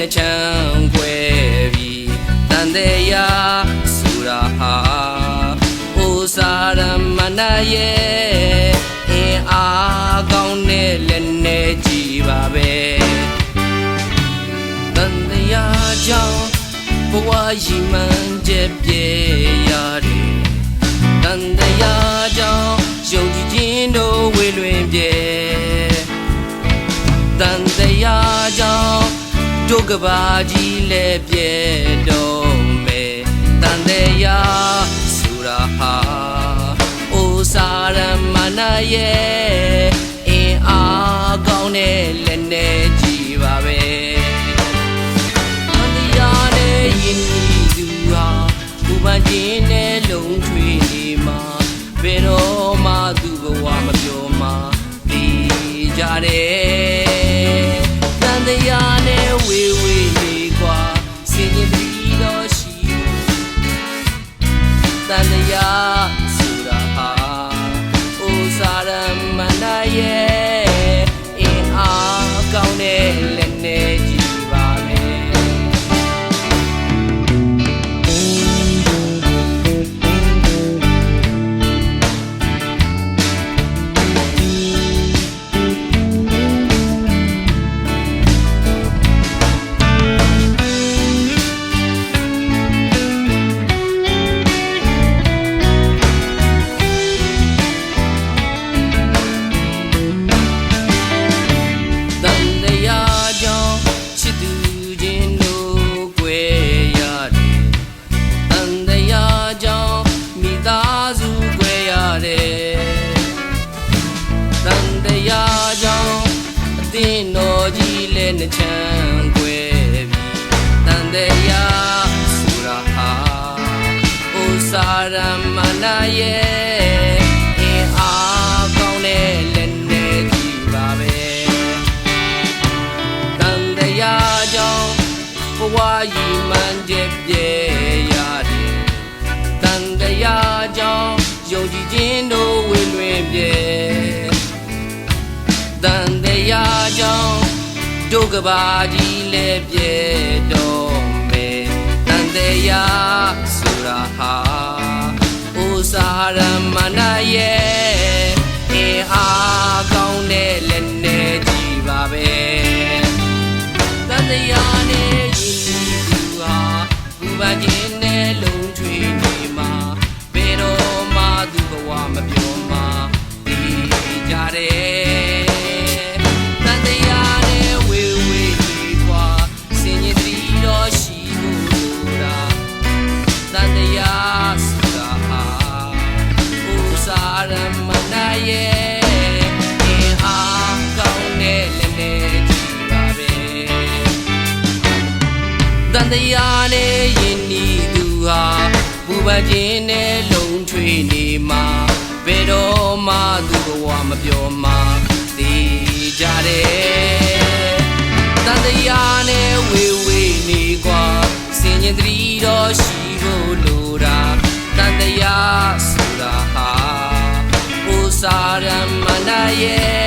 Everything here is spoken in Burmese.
နဲ့ချမ်းခွဲပြီးတန်တရားဆိုတာဟာဥစားရမနာရဲ့အင်းအားကောင်းတဲ့လက်နဲ့ကြည်ပါပဲတန်တရားကြောင့်ဘဝရှိမှန်ချက်ပြေရတယ်တန်တရားကြောင့်ယုံကြည်ခြင်းတို့ဝေလွင်ပြေတန်တရားကြောင့်ဒုက္ခပါကြီးလည်းပြေတော့မယ်တန်တရားဆိုတာဟာဥစားရမနာရဲ့အင်းအားကောင်းတဲ့လက်နဲ့ကြည်ပါပဲတန်တရားနဲ့ယဉ်ဤသူဟာဘူပန်ခြင်းနဲ့လုံးထွေနေမှာဘယ်တော့မှသူ့ဘဝမပြောမှာသိကြတယ်တန်တရားနဲ့ဝေဝေလေးกว่าစင်ရင်ပြီးတော့ရှိတန်တရားဆိုတာဟာဥစားရမနာရဲ့အင်းအားကောင်းတဲ့လက်နဲ့ကြည်ပါမယ်တင်းတော်ကြီးလည်းနှချမ်းခွဲပြီးတန်တရားဆိုတာဟာဥစားရမနာရဲ့အင်းအားကောင်းတဲ့လက်နဲ့ကြည်ပါပဲတန်တရားကြောင့်ဘဝရည်မှန်းချက်ပြေရတယ်တန်တရားကြောင့်ယုံကြည်ခြင်းတို့ဝေလွင်ပြေတန်တရားကြောင့်ဒုက္ခပါကြီးလည်းပြေတော့မယ်တန်တရားဆိုတာဟာဥစားရမနာရဲ့အင်းအားကောင်းတဲ့လက်နဲ့ကြည်ပါပဲတန်တရားနဲ့ယဉ်ဤသူဟာဘူပန်ခြင်းနဲ့လုံးထွေနေမှာဘယ်တော့မှသူ့ဘဝမပြောမှာသိကြတယ်ရမနာရဲ့အင်းအားကောင်းတဲ့လက်နဲ့ကြည်ပါပဲတန်တရားနဲ့ယဉ်ဤသူဟာဘူပန်ခြင်းနဲ့လုံးထွေနေမှာဘယ်တော့မှသူ့ဘဝမပြောမှာသိကြတယ်တန်တရားနဲ့ဝေဝေနေกว่าစင်ရင်တတိတော်ရှိဖို့လိုတာတန်တရားဆိုတာဟာဥစားရမနာရဲ့